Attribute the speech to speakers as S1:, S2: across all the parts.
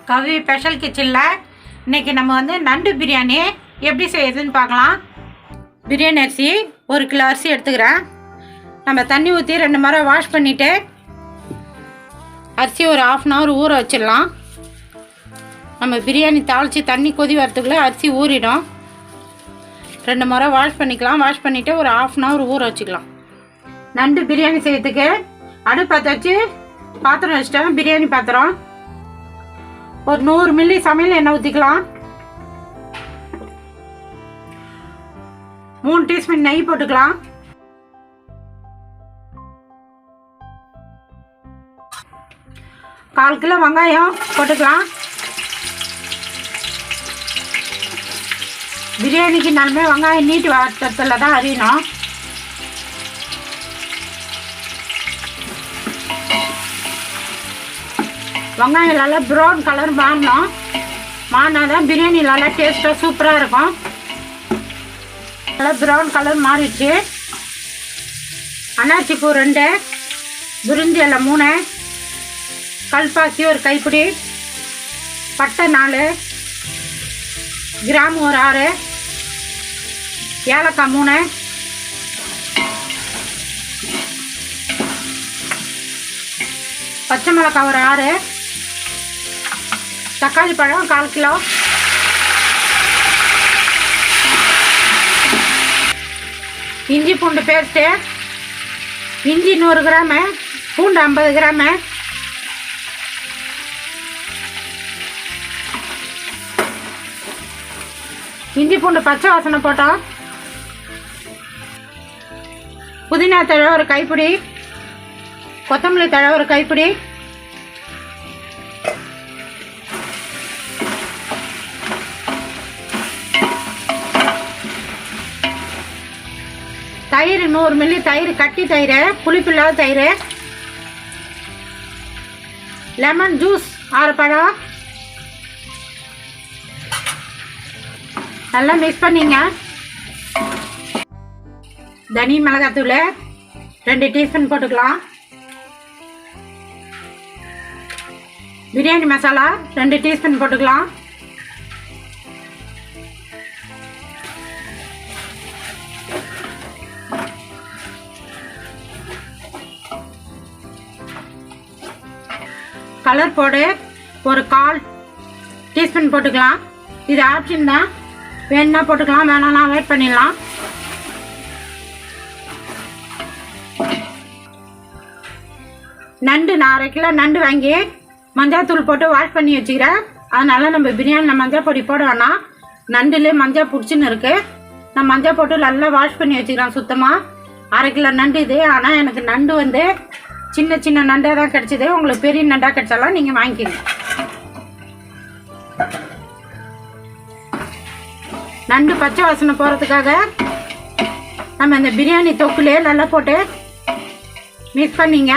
S1: கவி special கிச்சனில் இன்றைக்கி நம்ம வந்து நண்டு பிரியாணி எப்படி செய்யறதுன்னு பார்க்கலாம். பிரியாணி அரிசி 1 கிலோ அரிசி எடுத்துக்கிறேன். நம்ம தண்ணி ஊற்றி 2 முறை வாஷ் பண்ணிவிட்டு அரிசி ஒரு 1/2 hour ஊற வச்சிடலாம். நம்ம பிரியாணி தாளித்து தண்ணி கொதி வரத்துக்குள்ளே அரிசி ஊறிடும். 2 முறை வாஷ் பண்ணிக்கலாம். வாஷ் பண்ணிவிட்டு ஒரு 1/2 hour ஊற வச்சுக்கலாம். நண்டு பிரியாணி செய்யறதுக்கு அடுப்பு பற்ற வச்சு பாத்திரம் வச்சிட்டேன். பிரியாணி பாத்திரம் ஒரு 100 மில்லி சமையல் எண்ணெய் ஊற்றிக்கலாம். 3 டீஸ்பூன் நெய் போட்டுக்கலாம். கால் கிலோ வெங்காயம் போட்டுக்கலாம். பிரியாணிக்கு நாலுமே வெங்காயம் நீட்டு வாட்டத்தில் தான் அரியணும். வெங்காயம் நல்லா ப்ரௌன் கலர் மாறினா தான் பிரியாணி நல்லா டேஸ்ட்டாக சூப்பராக இருக்கும். நல்லா ப்ரௌன் கலர் மாறிடுச்சு. அன்னாச்சி பூ 2, பிரிஞ்சி இலை 3, கல்பாசி ஒரு கைப்பிடி, பட்டை 4, கிராம்பு ஒரு 6, ஏலக்காய் 3, பச்சை மிளகாய் ஒரு 6, தக்காளி பழம் 1/4 கிலோ, இஞ்சி பூண்டு பேஸ்ட்டு, இஞ்சி 100 கிராமு, பூண்டு 50 கிராமு, இஞ்சி பூண்டு பச்சை வாசனை போட்டோம். புதினா தழை ஒரு கைப்பிடி, கொத்தமல்லி தழை ஒரு கைப்பிடி, தயிர் 100 மில்லி தயிர், கட்டி தயிர், புளிப்பில்லாத தயிர், லெமன் ஜூஸ் 6 பழம். நல்லா மிக்ஸ் பண்ணிங்க. தனி மிளகாத்தூள் 2 டீஸ்பூன் போட்டுக்கலாம். பிரியாணி மசாலா 2 டீஸ்பூன் போட்டுக்கலாம். கலர் பவுடர் ஒரு 1/4 டீஸ்பூன் போட்டுக்கலாம். இது ஆப்ஷன் தான், வேணுன்னா போட்டுக்கலாம், வேணாம்னா வெயிட் பண்ணிடலாம். நண்டு நான் 1/2 கிலோ நண்டு வாங்கி மஞ்சள் தூள் போட்டு வாஷ் பண்ணி வச்சுக்கிறேன். அதனால நம்ம பிரியாணியில் மஞ்சள் பொடி போட வேணாம். நண்டுலேயே மஞ்சள் பிடிச்சின்னு இருக்குது. நான் மஞ்சள் போட்டு நல்லா வாஷ் பண்ணி வச்சுக்கிறேன் சுத்தமாக. 1/2 கிலோ நண்டு இது. ஆனால் எனக்கு நண்டு வந்து சின்ன சின்ன நண்டாக தான் கிடச்சிது. உங்களுக்கு பெரிய நண்டாக கிடச்சாலும் நீங்கள் வாங்கிக்கிங்க. நண்டு பச்சை வாசனை போகிறதுக்காக நம்ம இந்த பிரியாணி தொக்குலே நல்லா போட்டு மிக்ஸ் பண்ணிங்க.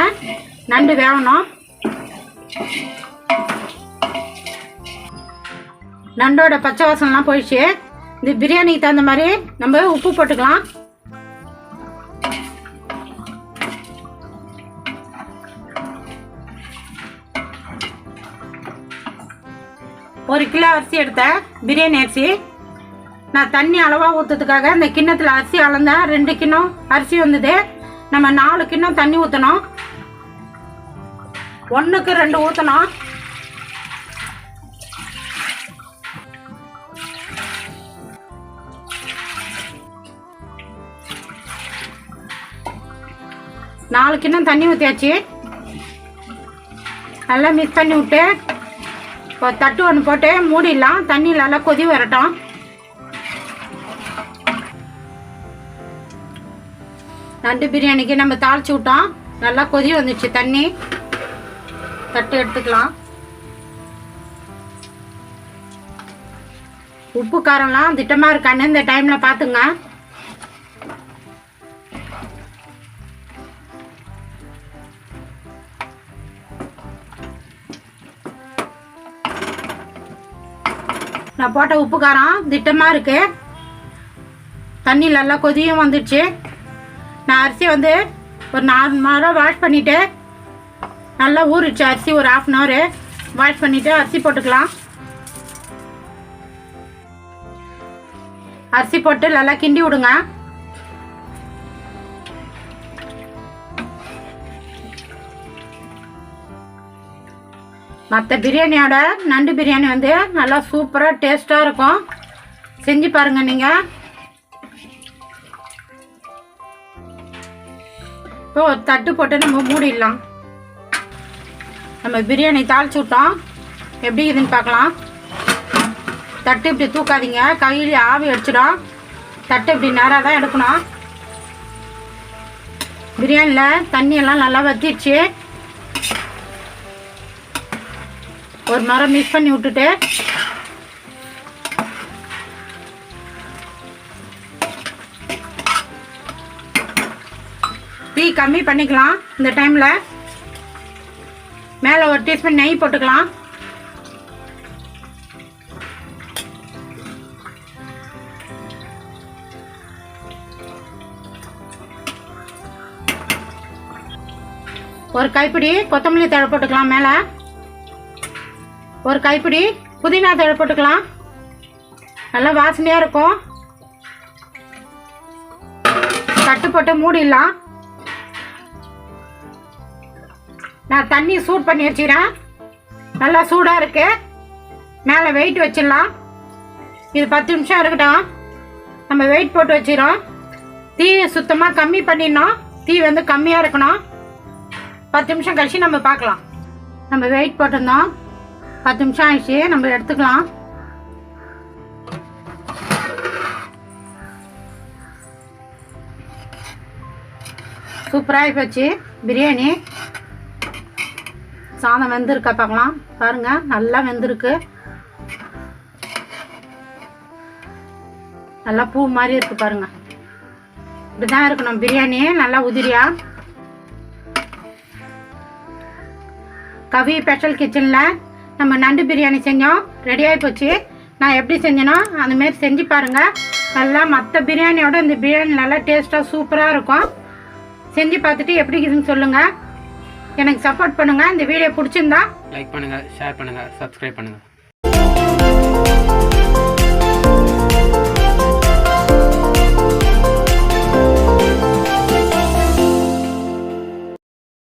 S1: நண்டு வேகணும். நண்டோட பச்சை வாசனைலாம் போயிடுச்சு. இந்த பிரியாணிக்கு தகுந்த மாதிரி நம்ம உப்பு போட்டுக்கலாம். ஒரு கிலோ அரிசி எடுத்தேன், பிரியாணி அரிசி. நான் தண்ணி அளவாக ஊற்றுறதுக்காக இந்த கிண்ணத்தில் அரிசி அளந்தேன். 2 கிண்ணம் அரிசி வந்தது. நம்ம 4 கிண்ணம் தண்ணி ஊற்றணும். 1க்கு 2 ஊற்றணும். நாலு கிண்ணம் தண்ணி ஊற்றியாச்சு. நல்லா மிக்ஸ் பண்ணி விட்டு ஒரு தட்டு ஒன்று போட்டு மூடிடலாம். தண்ணி நல்லா கொதி வரட்டும். நண்டு பிரியாணிக்கு நம்ம தாளிச்சு விட்டோம். நல்லா கொதி வந்துடுச்சு தண்ணி. தட்டு எடுத்துக்கலாம். உப்பு காரம்லாம் திட்டமாக இருக்கான்னு இந்த டைமில் பார்த்துங்க. நான் போட்ட உப்பு காரம் திட்டமாக இருக்குது. தண்ணி நல்லா கொதியும் வந்துடுச்சு. நான் அரிசி வந்து ஒரு 4 முறை வாஷ் பண்ணிவிட்டு நல்லா ஊறிடுச்சு அரிசி ஒரு 1/2 hour. வாஷ் பண்ணிவிட்டு அரிசி போட்டுக்கலாம். அரிசி போட்டு நல்லா கிண்டி விடுங்க. மற்ற பிரியாணியோட நண்டு பிரியாணி வந்து நல்லா சூப்பராக டேஸ்ட்டாக இருக்கும். செஞ்சு பாருங்கள் நீங்கள். இப்போ ஒரு தட்டு போட்டு நம்ம மூடிடலாம். நம்ம பிரியாணி தாளிச்சு விட்டோம். எப்படி இதுன்னு பார்க்கலாம். தட்டு இப்படி தூக்காதீங்க, கையில் ஆவி அடிச்சிடும். தட்டு இப்படி நேராக தான் எடுக்கணும். பிரியாணியில் தண்ணியெல்லாம் நல்லா வத்திடுச்சு. ஒரு முறை மிக்ஸ் பண்ணி விட்டுட்டு டீ கம்மி பண்ணிக்கலாம். இந்த டைமில் மேலே ஒரு டீஸ்பூன் நெய் போட்டுக்கலாம். ஒரு கைப்பிடி கொத்தமல்லி தழை போட்டுக்கலாம். மேலே ஒரு கைப்பிடி புதினா தழை போட்டுக்கலாம். நல்லா வாசனையாக இருக்கும். தட்டு போட்டு மூடிடலாம். நான் தண்ணி சூட் பண்ணி வச்சுக்கிறேன். நல்லா சூடாக இருக்கு. மேலே வெயிட் வச்சிடலாம். இது 10 நிமிஷம் இருக்கட்டும். நம்ம வெயிட் போட்டு வச்சிடறோம். தீ சுத்தமாக கம்மி பண்ணிடணும். தீ வந்து கம்மியாக இருக்கணும். 10 நிமிஷம் கழிச்சு நம்ம பார்க்கலாம். நம்ம வெயிட் போட்டிருந்தோம். 10 நிமிஷம் ஆயிடுச்சு. நம்ம எடுத்துக்கலாம். சூப்பராகி போச்சு பிரியாணி. சாதம் வெந்திருக்கா பார்க்கலாம். பாருங்கள், நல்லா வெந்திருக்கு. நல்லா பூ மாதிரி இருக்கு பாருங்கள். இப்படி தான் இருக்கணும் பிரியாணி, நல்லா உதிரியா. கவி ஸ்பெஷல் கிச்சனில் நம்ம நண்டு பிரியாணி செஞ்சோம். ரெடி ஆகி போச்சு. நான் எப்படி செஞ்சேனோ அந்தமாரி செஞ்சு பாருங்கள். நல்லா மற்ற பிரியாணியோட இந்த பிரியாணி நல்லா டேஸ்ட்டாக சூப்பராக இருக்கும். செஞ்சு பார்த்துட்டு எப்படி இருக்குதுன்னு சொல்லுங்கள். எனக்கு சப்போர்ட் பண்ணுங்கள். இந்த வீடியோ பிடிச்சிருந்தா
S2: லைக் பண்ணுங்கள், ஷேர் பண்ணுங்கள், சப்ஸ்கிரைப் பண்ணுங்கள்.